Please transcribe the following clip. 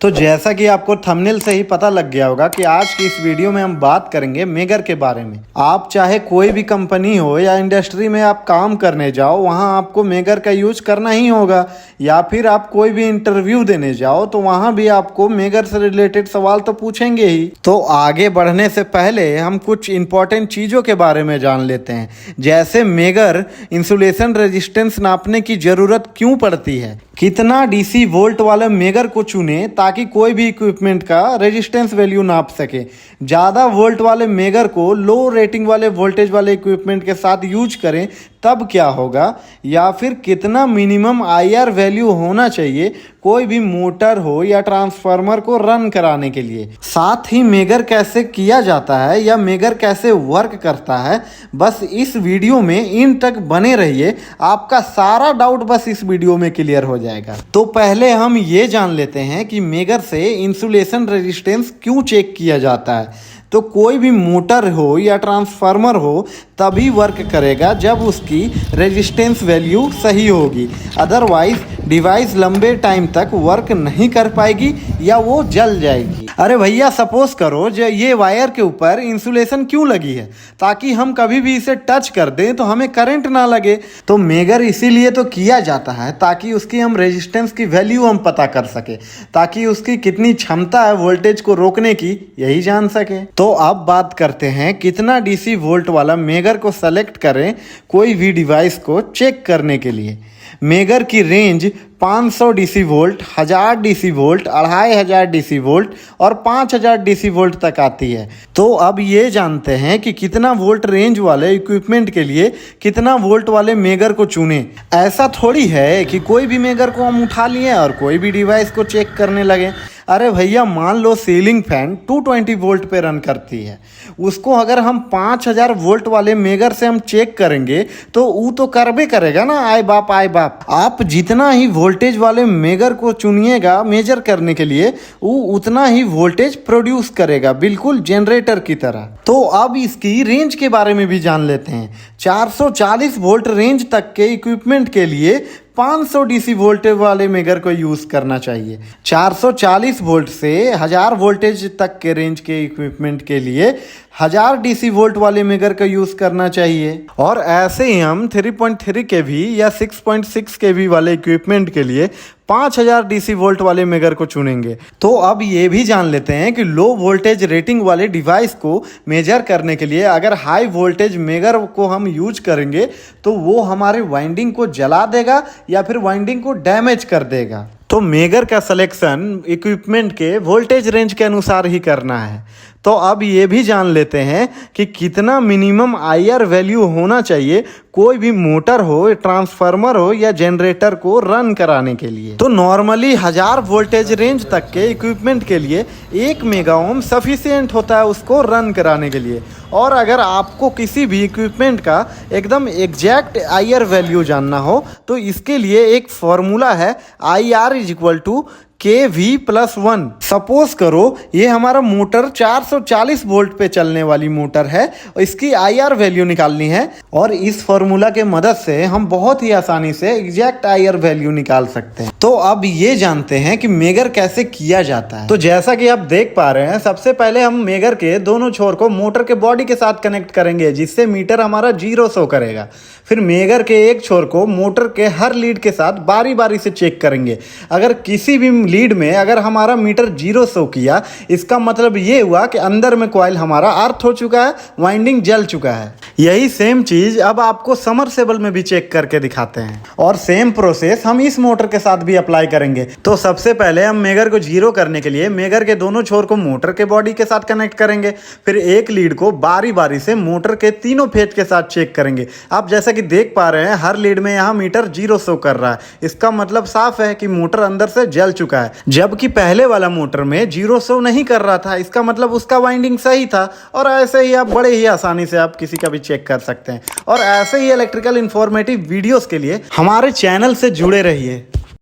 तो जैसा कि आपको थंबनेल से ही पता लग गया होगा कि आज की इस वीडियो में हम बात करेंगे मेगर के बारे में। आप चाहे कोई भी कंपनी हो या इंडस्ट्री में आप काम करने जाओ, वहां आपको मेगर का यूज करना ही होगा। या फिर आप कोई भी इंटरव्यू देने जाओ तो वहां भी आपको मेगर से रिलेटेड सवाल तो पूछेंगे ही। तो आगे बढ़ने से पहले हम कुछ इंपॉर्टेंट चीज़ों के बारे में जान लेते हैं, जैसे मेगर इंसुलेशन रेजिस्टेंस नापने की ज़रूरत क्यों पड़ती है, कितना डीसी वोल्ट वाले मेगर को चुने ताकि कोई भी इक्विपमेंट का रेजिस्टेंस वैल्यू नाप सके। ज़्यादा वोल्ट वाले मेगर को लो रेटिंग वाले वोल्टेज वाले इक्विपमेंट के साथ यूज करें तब क्या होगा, या फिर कितना मिनिमम आईआर वैल्यू होना चाहिए कोई भी मोटर हो या ट्रांसफार्मर को रन कराने के लिए। साथ ही मेगर कैसे किया जाता है या मेगर कैसे वर्क करता है, बस इस वीडियो में इन तक बने रहिए, आपका सारा डाउट बस इस वीडियो में क्लियर हो जाएगा। तो पहले हम ये जान लेते हैं कि मेगर से इंसुलेशन रेजिस्टेंस क्यों चेक किया जाता है। तो कोई भी मोटर हो या ट्रांसफार्मर हो तभी वर्क करेगा जब उसकी रेजिस्टेंस वैल्यू सही होगी, अदरवाइज डिवाइस लंबे टाइम तक वर्क नहीं कर पाएगी या वो जल जाएगी। अरे भैया, सपोज करो जो ये वायर के ऊपर इंसुलेशन क्यों लगी है, ताकि हम कभी भी इसे टच कर दें तो हमें करंट ना लगे। तो मेगर इसीलिए तो किया जाता है ताकि उसकी हम रेजिस्टेंस की वैल्यू हम पता कर सके, ताकि उसकी कितनी क्षमता है वोल्टेज को रोकने की, यही जान सके। तो अब बात करते हैं कितना डीसी वोल्ट वाला मेगर को सेलेक्ट करें कोई भी डिवाइस को चेक करने के लिए। मेगर की range 500 DC volt, 1000 DC volt, 2500 DC volt और 5000 डीसी वोल्ट तक आती है। तो अब ये जानते हैं कि कितना वोल्ट रेंज वाले इक्विपमेंट के लिए कितना वोल्ट वाले मेगर को चुने। ऐसा थोड़ी है कि कोई भी मेगर को हम उठा लिए और कोई भी डिवाइस को चेक करने लगे। अरे भैया, मान लो सीलिंग फैन 220 वोल्ट पे रन करती है, उसको अगर हम 5000 वोल्ट वाले मेगर से हम चेक करेंगे तो वो तो करबे करेगा ना, आए बाप आए बाप। आप जितना ही वोल्टेज वाले मेगर को चुनिएगा मेजर करने के लिए, वो उतना ही वोल्टेज प्रोड्यूस करेगा, बिल्कुल जनरेटर की तरह। तो अब इसकी रेंज के बारे में भी जान लेते हैं। 440 वोल्ट रेंज तक के इक्विपमेंट के लिए 500 डीसी वोल्टेज वाले मेगर को यूज़ करना चाहिए। 440 वोल्ट से 1000 वोल्टेज तक के रेंज के इक्विपमेंट के लिए 1000 डीसी वोल्ट वाले मेगर का यूज़ करना चाहिए। और ऐसे ही हम 3.3 केवी या 6.6 केवी वाले इक्विपमेंट के लिए 5000 डीसी वोल्ट वाले मेगर को चुनेंगे। तो अब ये भी जान लेते हैं कि लो वोल्टेज रेटिंग वाले डिवाइस को मेजर करने के लिए अगर हाई वोल्टेज मेगर को हम यूज करेंगे तो वो हमारे वाइंडिंग को जला देगा या फिर वाइंडिंग को डैमेज कर देगा। तो मेगर का सिलेक्शन इक्विपमेंट के वोल्टेज रेंज के अनुसार ही करना है। तो अब ये भी जान लेते हैं कि कितना मिनिमम आईआर वैल्यू होना चाहिए कोई भी मोटर हो, ट्रांसफार्मर हो या जनरेटर को रन कराने के लिए। तो नॉर्मली 1000 वोल्टेज रेंज तक के इक्विपमेंट के लिए 1 मेगा ओम सफिशिएंट होता है उसको रन कराने के लिए। और अगर आपको किसी भी इक्विपमेंट का एकदम एग्जैक्ट आईआर वैल्यू जानना हो तो इसके लिए एक फॉर्मूला है, IR = KV+1। सपोज करो ये हमारा मोटर 440 वोल्ट पे चलने वाली मोटर है और इसकी आईआर वैल्यू निकालनी है, और इस फॉर्मूला के मदद से हम बहुत ही आसानी से एग्जैक्ट आईआर वैल्यू निकाल सकते हैं। तो अब ये जानते हैं कि मेगर कैसे किया जाता है। तो जैसा कि आप देख पा रहे हैं, सबसे पहले हम मेगर के दोनों छोर को मोटर के बॉडी के साथ कनेक्ट करेंगे, जिससे मीटर हमारा 0 शो करेगा। फिर मेगर के एक छोर को मोटर के हर लीड के साथ बारी बारी से चेक करेंगे। अगर किसी भी लीड में अगर हमारा मीटर 0 शो किया, इसका मतलब ये हुआ कि अंदर में कॉइल हमारा अर्थ हो चुका है, वाइंडिंग जल चुका है। यही सेम चीज अब आपको समरसेबल में भी चेक करके दिखाते हैं, और सेम प्रोसेस हम इस मोटर के साथ भी अप्लाई करेंगे। तो सबसे पहले हम मेगर को 0 करने के लिए मेगर के दोनों छोर को मोटर के बॉडी के साथ कनेक्ट करेंगे। फिर एक लीड को बारी बारी से मोटर के तीनों फेज के साथ चेक करेंगे। आप जैसा कि देख पा रहे हैं, हर लीड में यहाँ मीटर 0 शो कर रहा है, इसका मतलब साफ है कि मोटर अंदर से जल चुका है। जबकि पहले वाला मोटर में 0 शो नहीं कर रहा था, इसका मतलब उसका वाइंडिंग सही था। और ऐसे ही आप बड़े ही आसानी से आप किसी का भी चेक कर सकते हैं। और ऐसे ही इलेक्ट्रिकल इंफॉर्मेटिव वीडियोस के लिए हमारे चैनल से जुड़े रहिए।